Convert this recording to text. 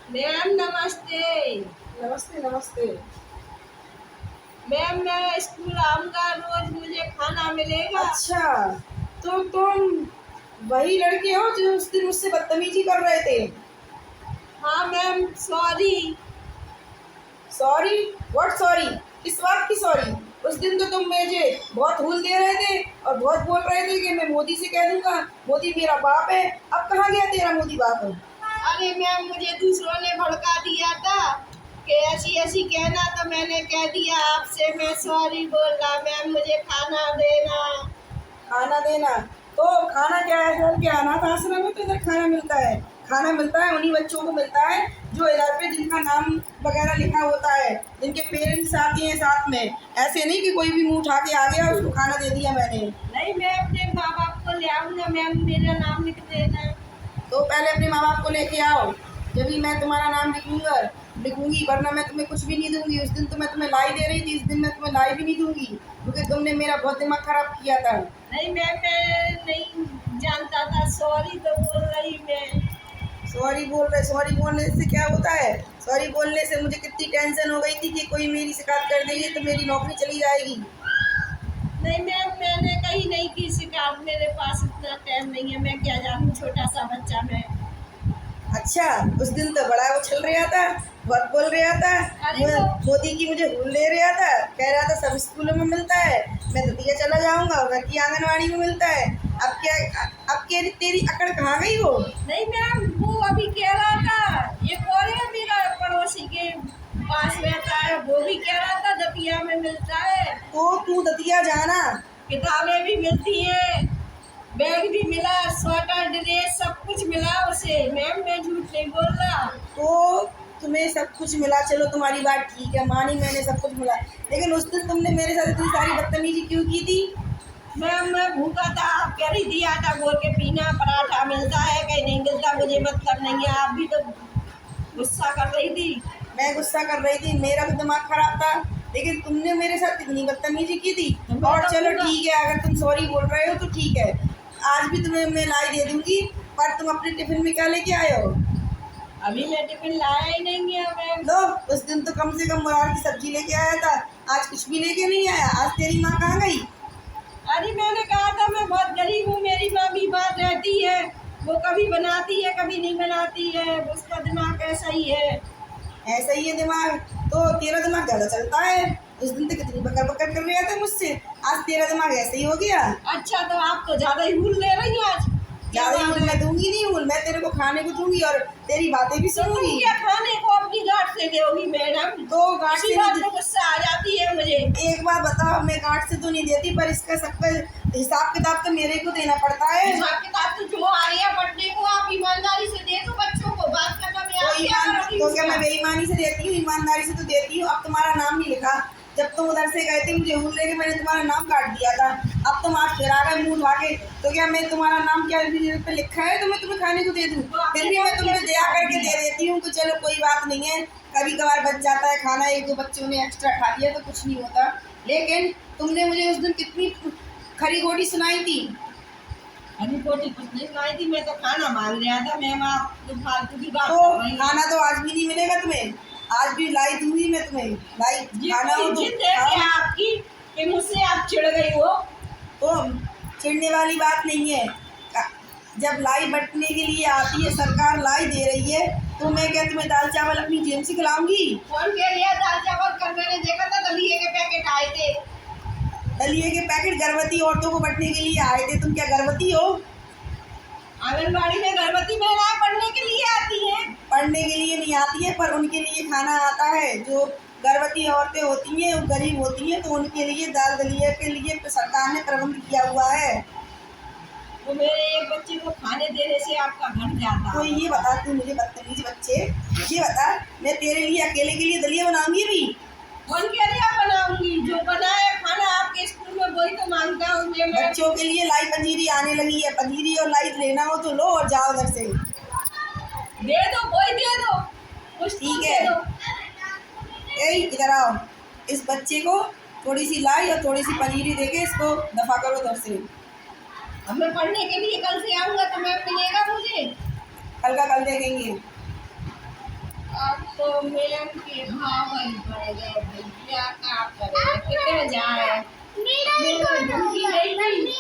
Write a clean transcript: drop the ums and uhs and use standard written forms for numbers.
Ma'am नमस्ते। नमस्ते नमस्ते। मैम मैं स्कूल आऊंगा, रोज मुझे खाना मिलेगा? अच्छा, तो तुम वही लड़के हो जो उस दिन मुझसे बदतमीजी कर रहे थे? हाँ ma'am, sorry. Sorry? What sorry? किस बात की सॉरी? उस दिन तो तुम मुझे बहुत हुल दे रहे थे और बहुत बोल रहे थे कि मैं मोदी से कह दूंगा, मोदी मेरा बाप है। अब कहाँ गया तेरा मोदी बाप? अरे मैम, मुझे दूसरों ने भड़का दिया था कि ऐसी ऐसी कहना, तो मैंने कह दिया आपसे। मैं सॉरी बोल रहा। मैम मुझे खाना देना। खाना देना? तो खाना क्या है सर, क्या अनाथ आश्रम में तो इधर खाना मिलता है। खाना मिलता है उन्हीं बच्चों को मिलता है जो इधर पे जिनका नाम वगैरह लिखा होता है, जिनके पेरेंट्स आते हैं साथ में। ऐसे नहीं कि कोई भी मुंह उठा के आ गया उसको खाना दे दिया मैंने। नहीं, मैं अपने माँ बाप को ले आऊंगा। मैम मेरा नाम लिख देना। तो पहले अपने माँ बाप को लेके आओ, जब भी मैं तुम्हारा नाम लिखूंगी, वरना मैं तुम्हें कुछ भी नहीं दूंगी। उस दिन तो मैं तुम्हें लाई दे रही थी, इस दिन मैं तुम्हें लाई भी नहीं दूंगी, क्योंकि तुमने मेरा बहुत दिमाग खराब किया था। नहीं मैम, मैं नहीं जानता था। सॉरी तो बोल रही मैं। सॉरी बोलने से क्या होता है? सॉरी बोलने से मुझे कितनी टेंशन हो गई थी कि कोई मेरी शिकायत कर देगी तो मेरी नौकरी चली जाएगी। नहीं मैम, मैंने कहीं नहीं की शिकायत। मेरे पास इतना टाइम नहीं है। मैं क्या जानूँ, छोटा सा बच्चा मैं। अच्छा, उस दिन तो बड़ा वो चल रहा था, बहुत बोल रहा था। अरे मोदी की मुझे हुल ले रहा था, कह रहा था सब स्कूलों में मिलता है, मैं तो दिया चला जाऊंगा, घर की आंगनवाड़ी में मिलता है। अब क्या? अब क्या तेरी अकड़ कहाँ गई वो? नहीं मैम, वो अभी कह रहा था। ये कौन है मेरा पड़ोसी के पास रहता है, वो भी कह रहा था दतिया में मिलता है। तो तू दतिया जाना। किताबें भी मिलती हैं, बैग भी मिला, स्वेटर ड्रेस सब कुछ मिला उसे। मैम मैं झूठ नहीं बोल रहा। तो तुम्हें सब कुछ मिला, चलो तुम्हारी बात ठीक है, मानी मैंने, सब कुछ मिला। लेकिन उस दिन तुमने मेरे साथ इतनी सारी बदतमीजी क्यों की थी? मैम मैं भूखा था, आप कह रही थी आटा घोल के पीना, पराठा मिलता है कहीं नहीं मिलता, मुझे मतलब नहीं है। आप भी तो गुस्सा कर रही थी। मैं गुस्सा कर रही थी, मेरा भी दिमाग खराब था, लेकिन तुमने मेरे साथ इतनी बदतमीजी की थी। और चलो ठीक है, अगर तुम सॉरी बोल रहे हो तो ठीक है, आज भी तुम्हें मैं लाई दे दूंगी। पर तुम अपने टिफिन में क्या लेके आए हो? अभी मैं टिफिन लाया ही नहीं है मैम। लो, उस दिन तो कम से कम मुरार की सब्जी लेके आया था, आज कुछ भी लेके नहीं आया। आज तेरी माँ कहाँ गई? अरे मैंने कहा था मैं बहुत गरीब हूँ, मेरी माँ बीमार रहती है। वो कभी बनाती है कभी नहीं बनाती है, उसका दिमाग ऐसा ही है। ऐसा ही है दिमाग? तो तेरा दिमाग ज्यादा चलता है। उस दिन तो कितनी बकर बकर कर रहा था मुझसे, आज तेरा दिमाग ऐसे ही हो गया। अच्छा, तो आप तो ज्यादा ही भूल ले रही हैं आज। क्या ज्यादा बात ही मैं है? दूंगी नहीं हूँ, मैं तेरे को खाने को दूंगी और तेरी बातें भी तो तुम सुनूंगी। क्या खाने को अपनी गांठ से दोगी मैडम? तो गांठ इसी से बात नहीं? पे गुस्सा आ जाती है मुझे। एक बात बताओ, मैं गांठ से तो नहीं देती, पर इसका सबका हिसाब किताब तो मेरे को देना पड़ता है। हिसाब किताब तो जो आ रही है पढ़ने को, आप ईमानदारी से दे दो बच्चों को। बात करना मैं तो आप क्या करोगी तो क्या मैं उसका? बेईमानी से देती हूँ? ईमानदारी से तो देती हूँ। अब तुम्हारा नाम नहीं लिखा, जब तुम उधर से गए थे मुझे भूल लेके मैंने तुम्हारा नाम काट दिया था। अब तुम आज फिर आ गए मुंह उठा के, तो क्या मैं तुम्हारा नाम क्या पे लिखा है तो मैं तुम्हें खाने को दे दूँ? फिर भी मैं तुम्हें दया करके दे देती हूँ, तो चलो कोई बात नहीं है, कभी कभार बच जाता है खाना, एक दो बच्चों ने एक्स्ट्रा खा लिया तो कुछ नहीं होता। लेकिन तुमने मुझे उस दिन कितनी खरी खोटी सुनाई थी। अभी कोटी कुछ नहीं लाई थी, मैं तो खाना मांग रहा था। मैम आप तो फालतू की बात तो कर रही हैं। खाना तो आज भी नहीं मिलेगा तुम्हें, आज भी लाई दूंगी मैं तुम्हें। लाई खाना हो जिद है तो क्या आपकी कि मुझसे आप चिढ़ गई हो? तो चिढ़ने वाली बात नहीं है। जब लाई बंटने के लिए आती है, सरकार लाई दे रही है, तो मैं क्या तुम्हें दाल चावल अपनी जेब से खिलाऊंगी? कौन कह रही है दाल चावल? कल मैंने देखा था दलिये के पैकेट आए थे। दलिये के पैकेट गर्भवती औरतों को बंटने के लिए आए थे। तुम क्या गर्भवती हो? आंगनबाड़ी में गर्भवती महिलाएं पढ़ने के लिए आती हैं। पढ़ने के लिए नहीं आती है, पर उनके लिए खाना आता है। जो गर्भवती औरतें होती हैं वो गरीब होती हैं, तो उनके लिए दाल दलिया के लिए सरकार ने प्रबंध किया हुआ है। तो मेरे एक बच्चे को खाने देने से आपका घर जाता तो है। ये बता, तू मुझे बदतमीज बच्चे, ये बता, मैं तेरे लिए अकेले के लिए दलिया बनाऊंगी भी? कौन कह रही है आप बनाऊंगी? जो बनाए खाना आपके स्कूल में वही तो मांगता हूँ मैं। बच्चों के लिए लाई पंजीरी आने लगी है, पंजीरी और लाई लेना हो तो लो और जाओ घर से। दे दो, कोई दे दो, कुछ ठीक दे है, दो। यही इधर आओ, इस बच्चे को थोड़ी सी लाई और थोड़ी सी पनीरी देके इसको दफा करो घर से। अब मैं पढ़ने के लिए कल से आऊंगा तो मैं मिलेगा मुझे? कल का कल देखेंगे। तो मैम के भाव ही पड़ गए भैया, क्या करें, कितने जाए। मेरा धमकी नहीं